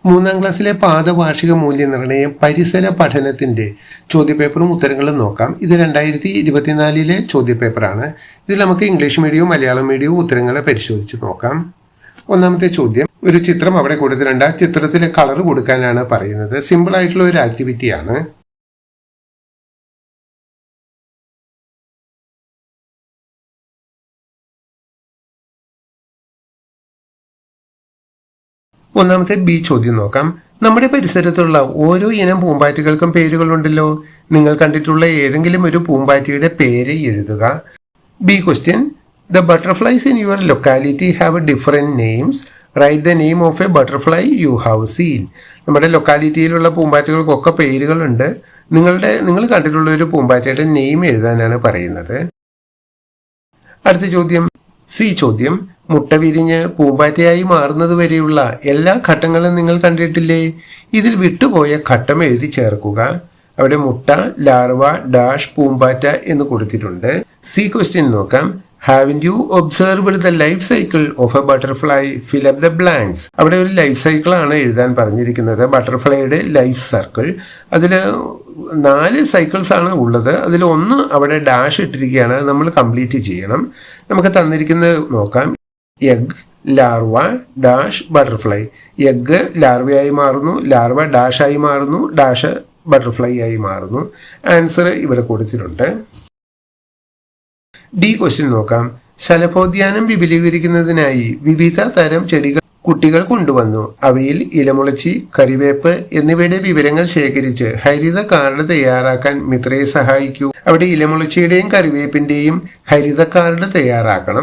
മൂന്നാം ക്ലാസ്സിലെ പാദവാർഷിക മൂല്യനിർണ്ണയം പരിസര പഠനത്തിൻ്റെ ചോദ്യപേപ്പറും ഉത്തരങ്ങളും നോക്കാം. ഇത് 2024 ചോദ്യപേപ്പറാണ്. ഇതിൽ നമുക്ക് ഇംഗ്ലീഷ് മീഡിയവും മലയാളം മീഡിയവും ഉത്തരങ്ങളെ പരിശോധിച്ച് നോക്കാം. ഒന്നാമത്തെ ചോദ്യം, ഒരു ചിത്രം അവിടെ കൊടുത്തിട്ടുണ്ട്. ആ ചിത്രത്തിൽ കളർ കൊടുക്കാനാണ് പറയുന്നത്. സിമ്പിളായിട്ടുള്ള ഒരു ആക്ടിവിറ്റിയാണ്. ഒന്നാമത്തെ ബി ചോദ്യം നോക്കാം. നമ്മുടെ പരിസരത്തുള്ള ഓരോ ഇനം പൂമ്പാറ്റകൾക്കും പേരുകളുണ്ടല്ലോ. നിങ്ങൾ കണ്ടിട്ടുള്ള ഏതെങ്കിലും ഒരു പൂമ്പാറ്റയുടെ പേര് എഴുതുക. B question, the butterflies in your locality have different names. Write the name of a butterfly you have seen. നമ്മുടെ ലൊക്കാലിറ്റിയിലുള്ള പൂമ്പാറ്റകൾക്കൊക്കെ പേരുകളുണ്ട്. നിങ്ങൾ കണ്ടിട്ടുള്ള ഒരു പൂമ്പാറ്റയുടെ നെയിം എഴുതാനാണ് പറയുന്നത്. അടുത്ത ചോദ്യം, സി ചോദ്യം, മുട്ട വിരിഞ്ഞ് പൂമ്പാറ്റയായി മാറുന്നത് വരെയുള്ള എല്ലാ ഘട്ടങ്ങളും നിങ്ങൾ കണ്ടിട്ടില്ലേ? ഇതിൽ വിട്ടുപോയ ഘട്ടം എഴുതി ചേർക്കുക. അവിടെ മുട്ട, ലാർവ, ഡാഷ്, പൂമ്പാറ്റ എന്ന് കൊടുത്തിട്ടുണ്ട്. സി ക്വസ്റ്റ്യൻ നോക്കാം. Haven't you observed the life cycle of a butterfly? Fill up the blanks. അവിടെ ഒരു ലൈഫ് സൈക്കിളാണ് എഴുതാൻ പറഞ്ഞിരിക്കുന്നത്. ബട്ടർഫ്ലൈയുടെ ലൈഫ് സർക്കിൾ. അതിൽ 4 സൈക്കിൾസ് ആണ് ഉള്ളത്. അതിൽ ഒന്ന് അവിടെ ഡാഷ് ഇട്ടിരിക്കുകയാണ്. നമ്മൾ കംപ്ലീറ്റ് ചെയ്യണം. നമുക്ക് തന്നിരിക്കുന്നത് നോക്കാം. Egg, larva, dash, butterfly. Egg ലാർവയായി മാറുന്നു, ലാർവ ഡാഷായി മാറുന്നു, ഡാഷ് ബട്ടർഫ്ലൈ ആയി മാറുന്നു. ആൻസർ ഇവിടെ കൊടുത്തിട്ടുണ്ട്. ഡി ക്വസ്റ്റ്യൻ നോക്കാം. ശലഭോദ്യാനം വിപുലീകരിക്കുന്നതിനായി വിവിധ തരം ചെടികൾ കുട്ടികൾ കൊണ്ടുവന്നു. അവയിൽ ഇലമുളച്ചി, കറിവേപ്പ് എന്നിവയുടെ വിവരങ്ങൾ ശേഖരിച്ച് ഹരിത കാർഡ് തയ്യാറാക്കാൻ മിത്രയെ സഹായിക്കൂ. അവിടെ ഇലമുളച്ചിയുടെയും കറിവേപ്പിന്റെയും ഹരിത കാർഡ് തയ്യാറാക്കണം.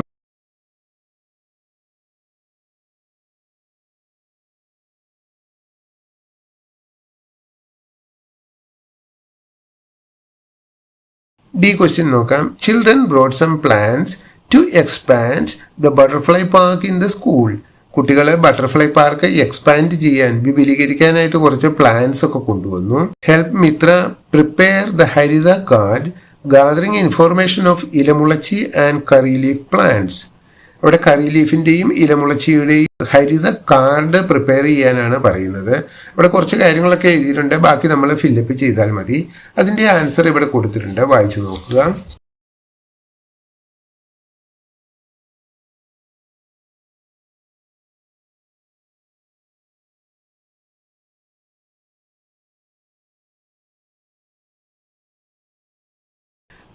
ഡി ക്വസ്റ്റ്യൻ നോക്കാം. Children brought some plans to expand the butterfly park in the school. കുട്ടികളെ ബട്ടർഫ്ലൈ പാർക്ക് എക്സ്പാൻഡ് ചെയ്യാൻ, വിപുലീകരിക്കാനായിട്ട് കുറച്ച് പ്ലാൻസ് ഒക്കെ കൊണ്ടുവന്നു. Help Mitra prepare the haritha card gathering information of ilamulachi and curry leaf plants. അവിടെ കറി ലീഫിന്റെയും ഇലമുളച്ചിയുടെയും ഹരിത കാർഡ് പ്രിപ്പയർ ചെയ്യാനാണ് പറയുന്നത്. ഇവിടെ കുറച്ച് കാര്യങ്ങളൊക്കെ എഴുതിയിട്ടുണ്ട്. ബാക്കി നമ്മൾ ഫില്ലപ്പ് ചെയ്താൽ മതി. അതിന്റെ ആൻസർ ഇവിടെ കൊടുത്തിട്ടുണ്ട്. വായിച്ചു നോക്കുക.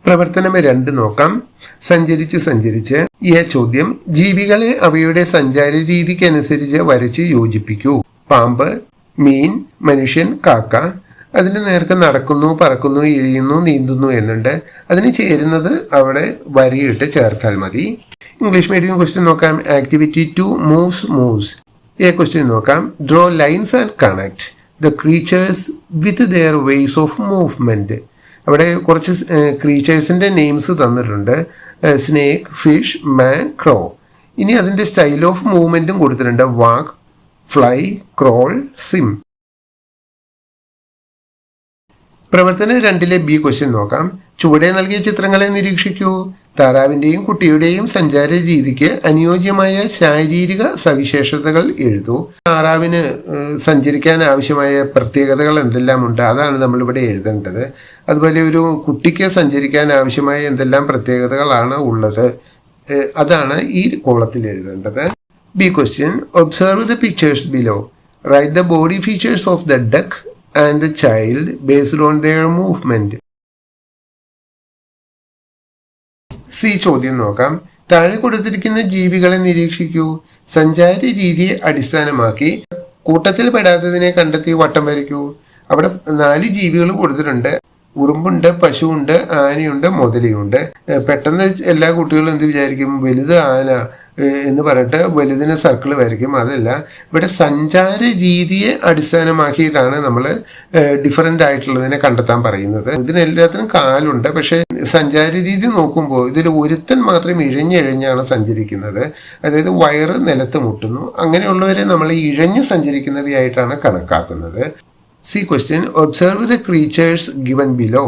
പ്രവർത്തനം 2 നോക്കാം. സഞ്ചരിച്ച്. ഈ ചോദ്യം, ജീവികളെ അവയുടെ സഞ്ചാര രീതിക്കനുസരിച്ച് വരച്ച് യോജിപ്പിക്കൂ. പാമ്പ്, മീൻ, മനുഷ്യൻ, കാക്ക. അതിന് നേർക്ക് നടക്കുന്നു, പറക്കുന്നു, ഇഴയുന്നു, നീന്തുന്നു എന്നുണ്ട്. അതിന് ചേരുന്നത് അവിടെ വരിയിട്ട് ചേർത്താൽ മതി. ഇംഗ്ലീഷ് മീഡിയം ക്വസ്റ്റ്യൻ നോക്കാം. Activity 2 moves. എ ക്വസ്റ്റ്യൻ നോക്കാം. Draw lines and connect the creatures with their ways of movement. അവിടെ കുറച്ച് ക്രീച്ചേഴ്സിൻ്റെ നെയിംസ് തന്നിട്ടുണ്ട്. സ്നേക്ക്, ഫിഷ്, മാൻ, ക്രോ. ഇനി അതിൻ്റെ സ്റ്റൈൽ ഓഫ് മൂവ്മെൻറ്റും കൊടുത്തിട്ടുണ്ട്. വാക്ക്, ഫ്ലൈ, ക്രോൾ, സിം. പ്രവർത്തനം 2 ബി ക്വസ്റ്റ്യൻ നോക്കാം. ചുവടെ നൽകിയ ചിത്രങ്ങളെ നിരീക്ഷിക്കൂ. താറാവിൻ്റെയും കുട്ടിയുടെയും സഞ്ചാര രീതിക്ക് അനുയോജ്യമായ ശാരീരിക സവിശേഷതകൾ എഴുതൂ. താറാവിന് സഞ്ചരിക്കാൻ ആവശ്യമായ പ്രത്യേകതകൾ എന്തെല്ലാം ഉണ്ട്, അതാണ് നമ്മളിവിടെ എഴുതേണ്ടത്. അതുപോലെ ഒരു കുട്ടിക്ക് സഞ്ചരിക്കാൻ ആവശ്യമായ എന്തെല്ലാം പ്രത്യേകതകളാണ് ഉള്ളത്, അതാണ് ഈ കോളത്തിൽ എഴുതേണ്ടത്. B question, observe the pictures below. Write the body features of the duck and the child based on their movement. C ചോദ്യം നോക്കാം. താഴെ കൊടുത്തിരിക്കുന്ന ജീവികളെ നിരീക്ഷിക്കൂ. സഞ്ചാര രീതിയെ അടിസ്ഥാനമാക്കി കൂട്ടത്തിൽ പെടാത്തതിനെ കണ്ടെത്തി വട്ടം വരയ്ക്കൂ. അവിടെ 4 ജീവികൾ കൊടുത്തിട്ടുണ്ട്. ഉറുമ്പുണ്ട്, പശുവുണ്ട്, ആനയുണ്ട്, മുതലയുണ്ട്. പെട്ടെന്ന് എല്ലാ കുട്ടികളും എന്ത് വിചാരിക്കും? വലുത് ആന എന്ന് പറഞ്ഞിട്ട് വലുതിന് സർക്കിൾ വരയ്ക്കും. അതല്ല, ഇവിടെ സഞ്ചാര രീതിയെ അടിസ്ഥാനമാക്കിയിട്ടാണ് നമ്മൾ ഡിഫറൻ്റ് ആയിട്ടുള്ളതിനെ കണ്ടെത്താൻ പറയുന്നത്. ഇതിനെല്ലാത്തിനും കാലുണ്ട്. പക്ഷേ സഞ്ചാര രീതി നോക്കുമ്പോൾ ഇതിൽ ഒരുത്തൻ മാത്രം ഇഴഞ്ഞാണ് സഞ്ചരിക്കുന്നത്. അതായത് വയറ് നിലത്ത് മുട്ടുന്നു. അങ്ങനെയുള്ളവരെ നമ്മൾ ഇഴഞ്ഞ് സഞ്ചരിക്കുന്നവയായിട്ടാണ് കണക്കാക്കുന്നത്. C question, observe the creatures given below.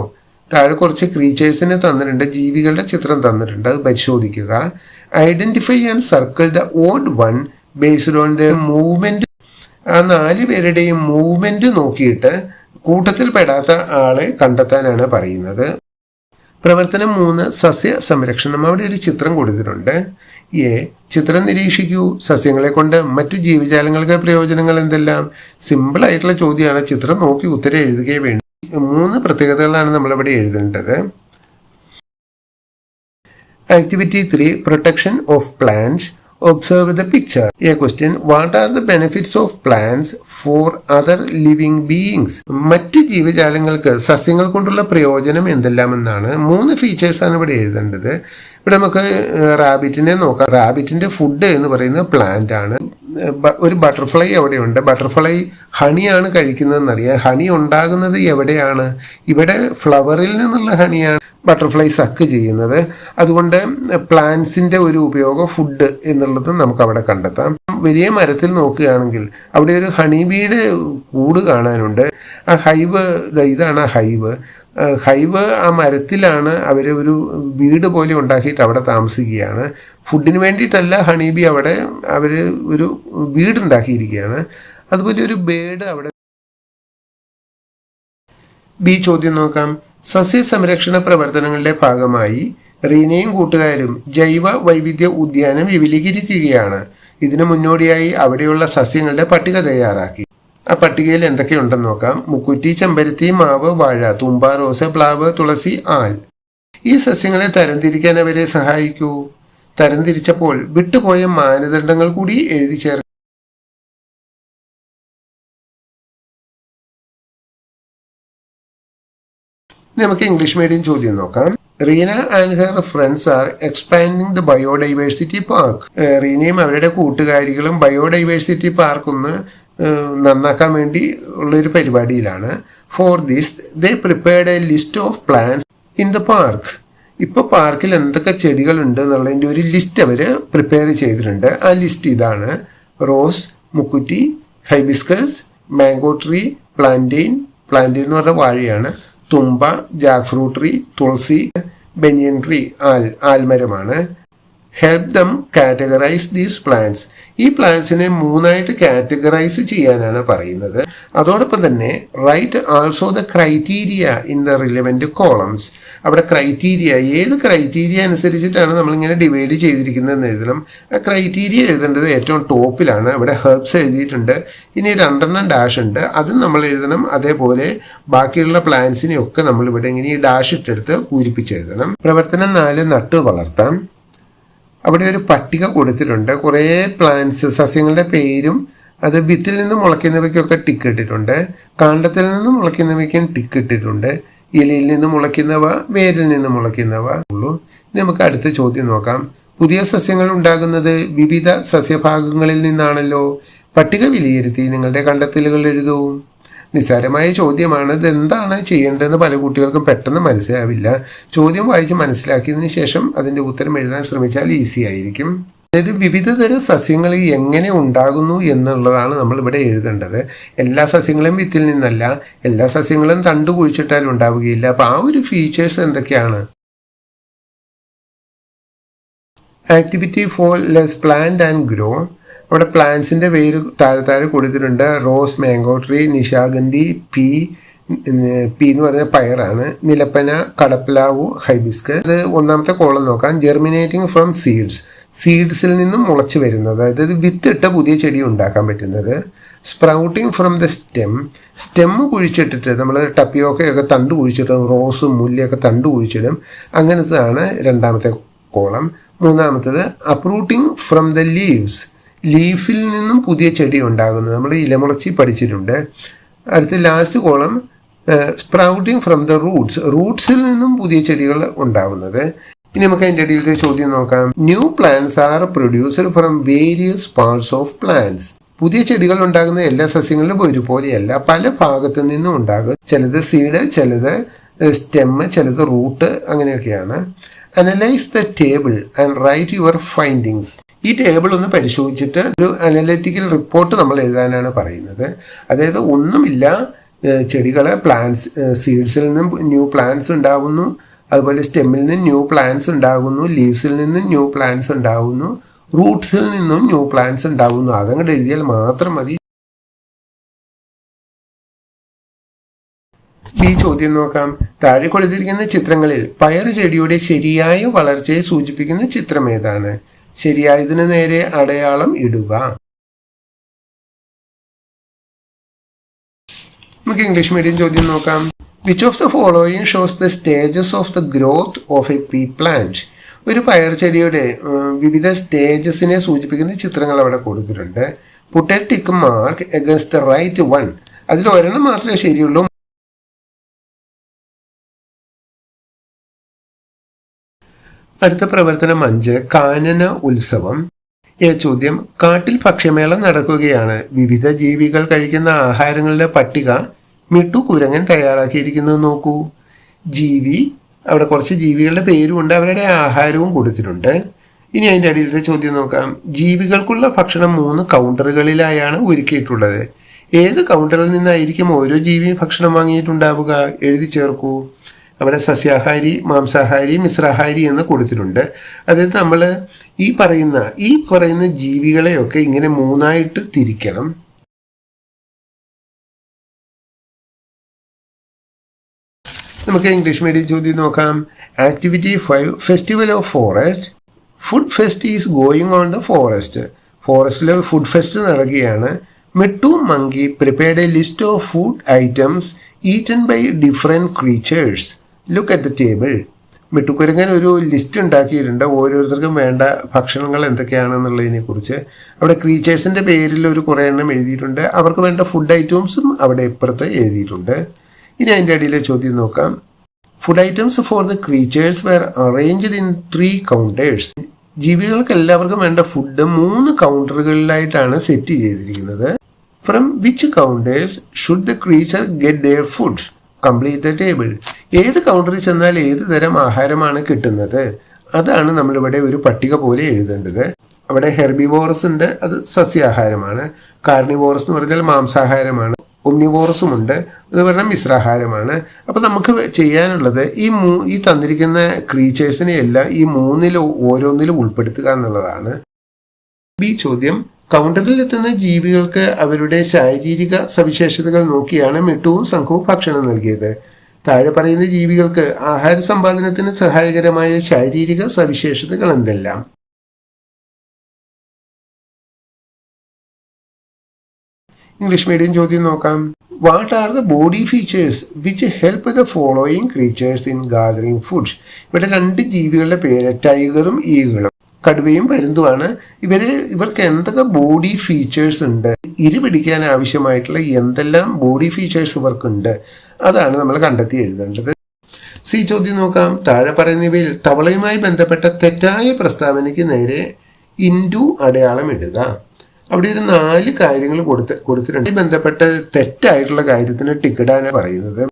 താഴെ കുറച്ച് ക്രീച്ചേഴ്സിനെ തന്നിട്ടുണ്ട്, ജീവികളുടെ ചിത്രം തന്നിട്ടുണ്ട്. അത് പരിശോധിക്കുക. Identify and circle the odd one based on the movement ആ 4 പേരുടെയും മൂവ്മെന്റ് നോക്കിയിട്ട് കൂട്ടത്തിൽ പെടാത്ത ആളെ കണ്ടെത്താനാണ് പറയുന്നത്. പ്രവർത്തനം 3 സസ്യ സംരക്ഷണം. അവിടെ ഒരു ചിത്രം കൊടുത്തിട്ടുണ്ട്. ചിത്രം നിരീക്ഷിക്കൂ. സസ്യങ്ങളെ കൊണ്ട് മറ്റു ജീവജാലങ്ങൾക്ക് പ്രയോജനങ്ങൾ എന്തെല്ലാം? സിമ്പിൾ ആയിട്ടുള്ള ചോദ്യമാണ്. ചിത്രം നോക്കി ഉത്തരം എഴുതുകയേ വേണ്ടി. 3 പ്രത്യേകതകളാണ് നമ്മളിവിടെ എഴുതേണ്ടത്. Activity 3 protection of plants. Observe the picture. A question: What are the benefits of plants for other living beings? മറ്റ് ജീവജാലങ്ങൾക്ക് സസ്യങ്ങൾ കൊണ്ടുള്ള പ്രയോജനം എന്തെല്ലാമെന്നാണ്. 3 ഫീച്ചേഴ്സാണ് ഇവിടെ എഴുതേണ്ടത്. ഇവിടെ നമുക്ക് റാബിറ്റിനെ നോക്കാം. റാബിറ്റിന്റെ ഫുഡ് എന്ന് പറയുന്നത് പ്ലാന്റ് ആണ്. ഒരു ബട്ടർഫ്ലൈ അവിടെയുണ്ട്. ബട്ടർഫ്ലൈ ഹണിയാണ് കഴിക്കുന്നതെന്നറിയാം. ഹണി ഉണ്ടാകുന്നത് എവിടെയാണ്? ഇവിടെ ഫ്ലവറിൽ നിന്നുള്ള ഹണിയാണ് ബട്ടർഫ്ലൈ സക്ക് ചെയ്യുന്നത്. അതുകൊണ്ട് പ്ലാന്റ്സിന്റെ ഒരു ഉപയോഗം ഫുഡ് എന്നുള്ളത് നമുക്ക് അവിടെ കണ്ടെത്താം. വലിയ മരത്തിൽ നോക്കുകയാണെങ്കിൽ അവിടെ ഒരു ഹണി ബീയുടെ കൂട് കാണാനുണ്ട്. ആ ഹൈവ്, ഇതാണ് ആ ഹൈവ്. ആ മരത്തിലാണ് അവർ ഒരു വീട് പോലെ ഉണ്ടാക്കിയിട്ട് അവിടെ താമസിക്കുകയാണ്. ഫുഡിന് വേണ്ടിയിട്ടല്ല ഹണി ബി അവിടെ അവർ ഒരു വീടുണ്ടാക്കിയിരിക്കുകയാണ്. അതുപോലെ ഒരു ബേഡ് അവിടെ. ബി ചോദ്യം നോക്കാം. സസ്യ സംരക്ഷണ പ്രവർത്തനങ്ങളുടെ ഭാഗമായി റീനയും കൂട്ടുകാരും ജൈവ വൈവിധ്യ ഉദ്യാനം വിപുലീകരിക്കുകയാണ്. ഇതിനു മുന്നോടിയായി അവിടെയുള്ള സസ്യങ്ങളുടെ പട്ടിക തയ്യാറാക്കി. ആ പട്ടികയിൽ എന്തൊക്കെയുണ്ടെന്ന് നോക്കാം. മുക്കുറ്റി, ചെമ്പരത്തി, മാവ്, വാഴ, തുമ്പ, റോസ്, പ്ലാവ്, തുളസി, ആൽ. ഈ സസ്യങ്ങളെ തരംതിരിക്കാൻ അവരെ സഹായിക്കൂ. തരംതിരിച്ചപ്പോൾ വിട്ടുപോയ മാനദണ്ഡങ്ങൾ കൂടി എഴുതി ചേർക്കും. നമുക്ക് ഇംഗ്ലീഷ് മീഡിയം ചോദ്യം നോക്കാം. Reena and her friends are expanding the biodiversity park. റീനയും അവരുടെ കൂട്ടുകാരികളും ബയോഡൈവേഴ്സിറ്റി പാർക്ക് ഒന്ന് നന്നാക്കാൻ വേണ്ടി ഉള്ളൊരു പരിപാടിയിലാണ്. For this they prepared a list of plants in the park. ഇപ്പോൾ പാർക്കിൽ എന്തൊക്കെ ചെടികളുണ്ട് എന്നുള്ളതിൻ്റെ ഒരു ലിസ്റ്റ് അവർ പ്രിപ്പയർ ചെയ്തിട്ടുണ്ട്. ആ ലിസ്റ്റ് ഇതാണ്: റോസ്, മുക്കുറ്റി, ഹൈബിസ്കസ്, മാംഗോ ട്രീ, പ്ലാന്റെയിൻ എന്ന് പറഞ്ഞ വാഴയാണ്, തുമ്പ, ജാക്ക് ഫ്രൂട്ട് ട്രീ, തുളസി, ബനിയൻ ട്രീ, ആൽമരമാണ്. Help them categorize these plants. ഈ പ്ലാന്റ്സിനെ 3ആയിട്ട് കാറ്റഗറൈസ് ചെയ്യാനാണ് പറയുന്നത്. അതോടൊപ്പം തന്നെ write also the criteria in the relevant columns. അവിടെ ക്രൈറ്റീരിയ, ഏത് ക്രൈറ്റീരിയ അനുസരിച്ചിട്ടാണ് നമ്മളിങ്ങനെ ഡിവൈഡ് ചെയ്തിരിക്കുന്നതെന്ന് എഴുതണം. ആ ക്രൈറ്റീരിയ എഴുതേണ്ടത് ഏറ്റവും ടോപ്പിലാണ്. ഇവിടെ ഹെർബ്സ് എഴുതിയിട്ടുണ്ട്. ഇനി 2 ഡാഷ് ഉണ്ട്, അതും നമ്മൾ എഴുതണം. അതേപോലെ ബാക്കിയുള്ള പ്ലാന്റ്സിനെയൊക്കെ നമ്മളിവിടെ ഇങ്ങനെ ഈ ഡാഷ് ഇട്ടെടുത്ത് പൂരിപ്പിച്ചെഴുതണം. പ്രവർത്തനം 4 നട്ടു വളർത്താം. അവിടെ ഒരു പട്ടിക കൊടുത്തിട്ടുണ്ട്. കുറേ പ്ലാന്റ്സ്, സസ്യങ്ങളുടെ പേരും അത് വിത്തിൽ നിന്ന് മുളയ്ക്കുന്നവയ്ക്കൊക്കെ ടിക്ക് ഇട്ടിട്ടുണ്ട്. കാണ്ഡത്തിൽ നിന്ന് മുളയ്ക്കുന്നവയ്ക്കും ടിക്ക് ഇട്ടിട്ടുണ്ട്. ഇലയിൽ നിന്ന് മുളയ്ക്കുന്നവ, വേരിൽ നിന്ന് മുളയ്ക്കുന്നവ ഉള്ളൂ. നമുക്ക് അടുത്ത ചോദ്യം നോക്കാം. പുതിയ സസ്യങ്ങൾ ഉണ്ടാകുന്നത് വിവിധ സസ്യഭാഗങ്ങളിൽ നിന്നാണല്ലോ. പട്ടിക വിലയിരുത്തി നിങ്ങളുടെ കണ്ടെത്തലുകൾ എഴുതൂ. നിസ്സാരമായ ചോദ്യമാണ്. ഇതെന്താണ് ചെയ്യേണ്ടതെന്ന് പല കുട്ടികൾക്കും പെട്ടെന്ന് മനസ്സിലാവില്ല. ചോദ്യം വായിച്ച് മനസ്സിലാക്കിയതിന് ശേഷം അതിൻ്റെ ഉത്തരം എഴുതാൻ ശ്രമിച്ചാൽ ഈസി ആയിരിക്കും. അതായത് വിവിധ തരം സസ്യങ്ങൾ എങ്ങനെ ഉണ്ടാകുന്നു എന്നുള്ളതാണ് നമ്മളിവിടെ എഴുതേണ്ടത്. എല്ലാ സസ്യങ്ങളും വിത്തിൽ നിന്നല്ല, എല്ലാ സസ്യങ്ങളും തണ്ട് കുഴിച്ചിട്ടാൽ ഉണ്ടാവുകയില്ല. അപ്പോൾ ആ ഒരു ഫീച്ചേഴ്സ് എന്തൊക്കെയാണ്? Activity 4 let's plant and grow. അവിടെ പ്ലാന്റ്സിൻ്റെ പേര് താഴെ കൊടുത്തിട്ടുണ്ട്. Rose, mango tree, Nishagandhi, P എന്ന് പറഞ്ഞ പയറാണ്, നിലപ്പന, കടപ്ലാവു, ഹൈബിസ്കസ്. അത് 1ാമത്തെ കോളം നോക്കാം. ജെർമിനേറ്റിംഗ് ഫ്രം സീഡ്സിൽ നിന്നും മുളച്ച് വരുന്നത്, അതായത് വിത്തിട്ട പുതിയ ചെടി ഉണ്ടാക്കാൻ പറ്റുന്നത്. സ്പ്രൗട്ടിങ് ഫ്രം ദ സ്റ്റെം കുഴിച്ചിട്ടിട്ട് നമ്മൾ ടപ്പിയൊക്കെ തണ്ട് കുഴിച്ചിടും. റോസും മുല്ലയൊക്കെ തണ്ട് കുഴിച്ചിടും. അങ്ങനത്തതാണ് 2ാമത്തെ കോളം. 3ാമത്തത് അപ്രൂട്ടിങ് ഫ്രം ദ ലീഫിൽ നിന്നും പുതിയ ചെടി ഉണ്ടാകുന്നത്. നമ്മൾ ഇലമുളച്ചി പഠിച്ചിട്ടുണ്ട്. അടുത്ത last column sprouting from the റൂട്ട്സിൽ നിന്നും പുതിയ ചെടികൾ ഉണ്ടാകുന്നത്. ഇനി നമുക്ക് അതിൻ്റെ ഇടയിലത്തെ ചോദ്യം നോക്കാം. New plants are produced from various parts of plants. പുതിയ ചെടികൾ ഉണ്ടാകുന്ന എല്ലാ സസ്യങ്ങളിലും ഒരുപോലെയല്ല, പല ഭാഗത്തു നിന്നും ഉണ്ടാകും. ചിലത് സീഡ്, ചിലത് സ്റ്റെം, ചിലത് റൂട്ട്, അങ്ങനെയൊക്കെയാണ്. Analyse the table and write your findings. ഈ ടേബിൾ ഒന്ന് പരിശോധിച്ചിട്ട് ഒരു അനലറ്റിക്കൽ റിപ്പോർട്ട് നമ്മൾ എഴുതാനാണ് പറയുന്നത്. അതായത് ഒന്നുമില്ല, ചെടികൾ സീഡ്സിൽ നിന്നും ന്യൂ പ്ലാന്റ്സ് ഉണ്ടാകുന്നു, അതുപോലെ സ്റ്റെമ്മിൽ നിന്നും ന്യൂ പ്ലാന്റ്സ് ഉണ്ടാകുന്നു, ലീവ്സിൽ നിന്നും ന്യൂ പ്ലാന്റ്സ് ഉണ്ടാകുന്നു, റൂട്ട്സിൽ നിന്നും ന്യൂ പ്ലാന്റ്സ് ഉണ്ടാകുന്നു. അതങ്ങോട്ട് എഴുതിയാൽ മാത്രം മതി. ബി ചോദ്യം നോക്കാം. താഴെ കൊടുത്തിരിക്കുന്ന ചിത്രങ്ങളിൽ പയർ ചെടിയുടെ ശരിയായ വളർച്ചയെ സൂചിപ്പിക്കുന്ന ചിത്രം ഏതാണ്? ശരിയായതിനു നേരെ അടയാളം ഇടുക. നമുക്ക് ഇംഗ്ലീഷ് മീഡിയം ചോദ്യം നോക്കാം. Which of the following shows the stages of the growth of a pea plant? ഒരു പയർ ചെടിയുടെ വിവിധ സ്റ്റേജസിനെ സൂചിപ്പിക്കുന്ന ചിത്രങ്ങൾ അവിടെ കൊടുത്തിട്ടുണ്ട്. Put a tick mark against the right one. അതിൽ ഒരെണ്ണം മാത്രമേ ശരിയുള്ളൂ. അടുത്ത പ്രവർത്തനം 5, കാനന ഉത്സവം. ചോദ്യം. കാട്ടിൽ ഭക്ഷ്യമേള നടക്കുകയാണ്. വിവിധ ജീവികൾ കഴിക്കുന്ന ആഹാരങ്ങളുടെ പട്ടിക മിട്ടു കുരങ്ങൻ തയ്യാറാക്കിയിരിക്കുന്നത് നോക്കൂ. ജീവി, അവിടെ കുറച്ച് ജീവികളുടെ പേരുമുണ്ട്, അവരുടെ ആഹാരവും കൊടുത്തിട്ടുണ്ട്. ഇനി അതിൻ്റെ അടിയിലത്തെ ചോദ്യം നോക്കാം. ജീവികൾക്കുള്ള ഭക്ഷണം 3 കൗണ്ടറുകളിലായാണ് ഒരുക്കിയിട്ടുള്ളത്. ഏത് കൗണ്ടറിൽ നിന്നായിരിക്കും ഓരോ ജീവിയും ഭക്ഷണം വാങ്ങിയിട്ടുണ്ടാവുക? എഴുതി ചേർക്കൂ. അവിടെ സസ്യാഹാരി, മാംസാഹാരി, മിശ്രാഹാരി എന്ന് കൊടുത്തിട്ടുണ്ട്. അതായത് നമ്മൾ ഈ പറയുന്ന ജീവികളെയൊക്കെ ഇങ്ങനെ 3ആയിട്ട് തിരിക്കണം. നമുക്ക് ഇംഗ്ലീഷ് മീഡിയം ചോദ്യം നോക്കാം. Activity 5, festival of forest. Food fest is going on the forest. ഫോറസ്റ്റിൽ ഫുഡ് ഫെസ്റ്റ് നടക്കുകയാണ്. Mittu monkey prepared a list of food items eaten by different creatures. Look at the table. മിട്ടുക്കുരങ്ങൻ ഒരു ലിസ്റ്റ് ഉണ്ടാക്കിയിട്ടുണ്ട്, ഓരോരുത്തർക്കും വേണ്ട ഭക്ഷണങ്ങൾ എന്തൊക്കെയാണെന്നുള്ളതിനെ കുറിച്ച്. അവിടെ ക്രീച്ചേഴ്സിൻ്റെ പേരിൽ ഒരു കുറേ എണ്ണം എഴുതിയിട്ടുണ്ട്. അവർക്ക് വേണ്ട ഫുഡ് ഐറ്റംസും അവിടെ ഇപ്പുറത്ത് എഴുതിയിട്ടുണ്ട്. ഇനി അതിൻ്റെ അടിയിലെ ചോദ്യം നോക്കാം. Food items for the creatures were arranged in 3 counters. ജീവികൾക്ക് എല്ലാവർക്കും വേണ്ട ഫുഡ് 3 കൗണ്ടറുകളിലായിട്ടാണ് സെറ്റ് ചെയ്തിരിക്കുന്നത്. From which counters should the creature get their food? Complete the table. ഏത് കൗണ്ടറിൽ ചെന്നാൽ ഏത് തരം ആഹാരമാണ് കിട്ടുന്നത്? അതാണ് നമ്മളിവിടെ ഒരു പട്ടിക പോലെ എഴുതേണ്ടത്. അവിടെ ഹെർബിവോറസ് ഉണ്ട്, അത് സസ്യാഹാരമാണ്. കാർണിവോറസ് എന്ന് പറഞ്ഞാൽ മാംസാഹാരമാണ്. ഒമ്നിവോറസും ഉണ്ട്, അത് പറഞ്ഞാൽ മിശ്രാഹാരമാണ്. അപ്പോൾ നമുക്ക് ചെയ്യാനുള്ളത് ഈ തന്നിരിക്കുന്ന ക്രീച്ചേഴ്സിനെ എല്ലാം ഈ 3 ഓരോന്നിലും ഉൾപ്പെടുത്തുക എന്നുള്ളതാണ്. ബി ചോദ്യം. കൗണ്ടറിൽ എത്തുന്ന ജീവികൾക്ക് അവരുടെ ശാരീരിക സവിശേഷതകൾ നോക്കിയാണ് മിട്ടുവും സംഘവും ഭക്ഷണം നൽകിയത്. താഴെ പറയുന്ന ജീവികൾക്ക് ആഹാര സമ്പാദനത്തിന് സഹായകരമായ ശാരീരിക സവിശേഷതകൾ എന്തെല്ലാം? ഇംഗ്ലീഷ് മീഡിയം ചോദ്യം നോക്കാം. What are the body features which help the following creatures in gathering food? ഇവിടെ 2 ജീവികളുടെ പേര്, ടൈഗറും ഈഗിളും. കടുവയും പരുന്തുമാണ്. ഇവർക്ക് എന്തൊക്കെ ബോഡി ഫീച്ചേഴ്സ് ഉണ്ട്, ഇരി പിടിക്കാൻ ആവശ്യമായിട്ടുള്ള എന്തെല്ലാം ബോഡി ഫീച്ചേഴ്സ് ഇവർക്കുണ്ട്, അതാണ് നമ്മൾ കണ്ടെത്തി എഴുതേണ്ടത്. സി ചോദ്യം നോക്കാം. താഴെ പറയുന്നവയിൽ തവളയുമായി ബന്ധപ്പെട്ട തെറ്റായ പ്രസ്താവനയ്ക്ക് നേരെ ഇൻറ്റു അടയാളം ഇടുക. അവിടെ ഒരു 4 കാര്യങ്ങൾ കൊടുത്തിട്ടുണ്ട്. ബന്ധപ്പെട്ട തെറ്റായിട്ടുള്ള കാര്യത്തിന് ടിക്കിടാനാണ് പറയുന്നത്.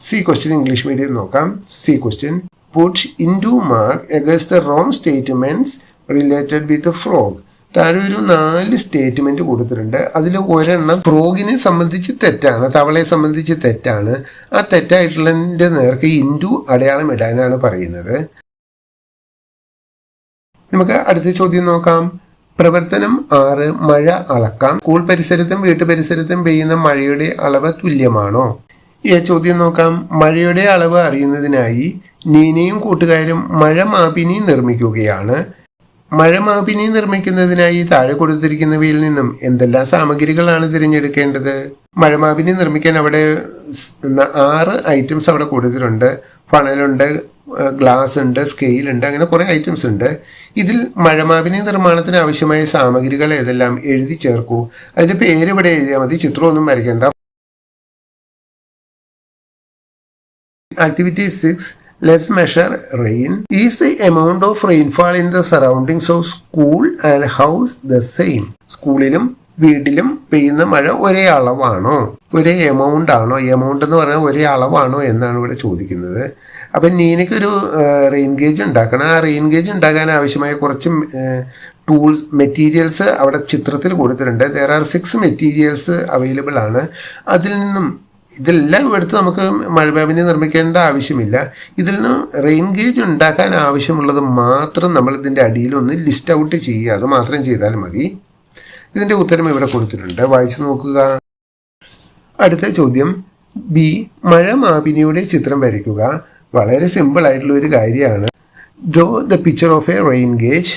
സി ക്വസ്റ്റ്യൻ ഇംഗ്ലീഷ് മീഡിയം നോക്കാം. C question. Put into mark against the wrong statements related with the frog. താഴെ ഒരു 4 സ്റ്റേറ്റ്മെന്റ് കൊടുത്തിട്ടുണ്ട്. അതിൽ ഒരെണ്ണം ഫ്രോഗിനെ സംബന്ധിച്ച് തെറ്റാണ്, തവളയെ സംബന്ധിച്ച് തെറ്റാണ്. ആ തെറ്റായിട്ടുള്ളതിൻ്റെ നേർക്ക് ഇൻറ്റു അടയാളം ഇടാനാണ് പറയുന്നത്. നമുക്ക് അടുത്ത ചോദ്യം നോക്കാം. പ്രവർത്തനം 6, മഴ അളക്കാം. സ്കൂൾ പരിസരത്തും വീട്ടുപരിസരത്തും പെയ്യുന്ന മഴയുടെ അളവ് തുല്യമാണോ? ഈ ചോദ്യം നോക്കാം. മഴയുടെ അളവ് അറിയുന്നതിനായി നീനയും കൂട്ടുകാരും മഴമാപിനി നിർമ്മിക്കുകയാണ്. മഴമാപിനി നിർമ്മിക്കുന്നതിനായി താഴെ കൊടുത്തിരിക്കുന്നവയിൽ നിന്നും എന്തെല്ലാം സാമഗ്രികളാണ് തിരഞ്ഞെടുക്കേണ്ടത്? മഴമാപിനി നിർമ്മിക്കാൻ അവിടെ 6 ഐറ്റംസ് അവിടെ കൊടുത്തിട്ടുണ്ട്. ഫണലുണ്ട്, ഗ്ലാസ് ഉണ്ട്, സ്കെയിൽ ഉണ്ട്, അങ്ങനെ കുറേ ഐറ്റംസ് ഉണ്ട്. ഇതിൽ മഴമാപിനി നിർമ്മാണത്തിന് ആവശ്യമായ സാമഗ്രികൾ ഏതെല്ലാം എഴുതി ചേർക്കൂ. അതിൻ്റെ പേര് ഇവിടെ എഴുതിയാൽ മതി, ചിത്രമൊന്നും വരയ്ക്കേണ്ട. Activity 6. Let's measure rain. Is the amount of rainfall in the surroundings of school and house the same? സ്കൂളിലും വീട്ടിലും പെയ്യുന്ന മഴ ഒരേ അളവാണോ, ഒരേ എമൗണ്ട് ആണോ? എമൗണ്ട് എന്ന് പറഞ്ഞാൽ ഒരേ അളവാണോ എന്നാണ് ഇവിടെ ചോദിക്കുന്നത്. അപ്പം നീനയ്ക്കൊരു റെയിൻ ഗേജ് ഉണ്ടാക്കണം. ആ റെയിൻ ഗേജ് ഉണ്ടാക്കാൻ ആവശ്യമായ കുറച്ച് മെറ്റീരിയൽസ് അവിടെ ചിത്രത്തിൽ കൊടുത്തിട്ടുണ്ട്. There are 6 മെറ്റീരിയൽസ് അവൈലബിൾ ആണ്. അതിൽ നിന്നും ഇതെല്ലാം എടുത്ത് നമുക്ക് മഴമാപിനി നിർമ്മിക്കേണ്ട ആവശ്യമില്ല. ഇതിൽ നിന്ന് റെയിൻ ഗേജ് ഉണ്ടാക്കാൻ ആവശ്യമുള്ളത് മാത്രം നമ്മൾ ഇതിൻ്റെ അടിയിലൊന്ന് ലിസ്റ്റ് ഔട്ട് ചെയ്യുക. അത് മാത്രം ചെയ്താൽ മതി. ഇതിൻ്റെ ഉത്തരം ഇവിടെ കൊടുത്തിട്ടുണ്ട്, വായിച്ചു നോക്കുക. അടുത്ത ചോദ്യം. ബി മഴ മാപിനിയുടെ ചിത്രം വരയ്ക്കുക. വളരെ സിമ്പിൾ ആയിട്ടുള്ള ഒരു കാര്യമാണ്. Draw the picture of A rain gauge.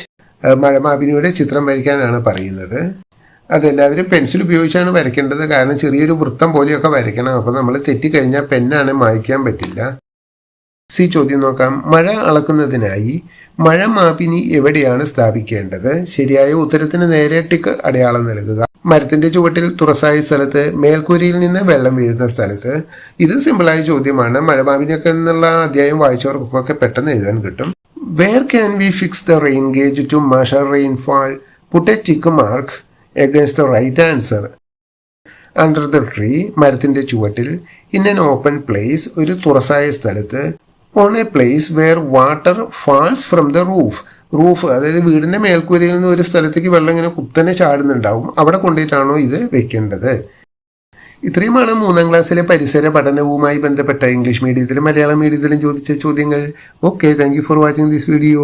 മഴ മാപിനിയുടെ ചിത്രം വരയ്ക്കാനാണ് പറയുന്നത്. അതെല്ലാവരും പെൻസിൽ ഉപയോഗിച്ചാണ് വരയ്ക്കേണ്ടത്. കാരണം ചെറിയൊരു വൃത്തം പോലെയൊക്കെ വരയ്ക്കണം. അപ്പോൾ നമ്മൾ തെറ്റിക്കഴിഞ്ഞാൽ പെന്നാണ് മായ്ക്കാൻ പറ്റില്ല. സി ചോദ്യം നോക്കാം. മഴ അളക്കുന്നതിനായി മഴ മാപിനി എവിടെയാണ് സ്ഥാപിക്കേണ്ടത്? ശരിയായ ഉത്തരത്തിന് നേരെ ടിക്ക് അടയാളം നൽകുക. മരത്തിന്റെ ചുവട്ടിൽ തുറസായ സ്ഥലത്ത്, മേൽക്കൂരയിൽ നിന്ന് വെള്ളം വീഴുന്ന സ്ഥലത്ത്. ഇത് സിമ്പിളായ ചോദ്യമാണ്. മഴമാപിനിയൊക്കെ എന്നുള്ള അധ്യായം വായിച്ചവർക്കൊക്കെ പെട്ടെന്ന് എഴുതാൻ കിട്ടും. Where can we fix the rain gauge to measure rainfall? Put a tick mark against the right answer. Under the tree, മരത്തിന്റെ ചുവട്ടിൽ. ഇൻ എൻ ഓപ്പൺ പ്ലേസ്, ഒരു തുറസായ സ്ഥലത്ത്. On a place where water falls from the roof. Roof അതായത് വീടിന്റെ മേൽക്കൂരയിൽ നിന്ന് ഒരു സ്ഥലത്തേക്ക് വെള്ളം ഇങ്ങനെ കുത്തനെ ചാടുന്നുണ്ടാവും. അവിടെ കൊണ്ടിട്ടാണോ ഇത് വെക്കേണ്ടത്? ഇത്രയുമാണ് 3ാം ക്ലാസ്സിലെ പരിസര പഠനവുമായി ബന്ധപ്പെട്ട ഇംഗ്ലീഷ് മീഡിയത്തിലും മലയാളം മീഡിയത്തിലും ചോദിച്ച ചോദ്യങ്ങൾ. Okay, thank you for watching this video.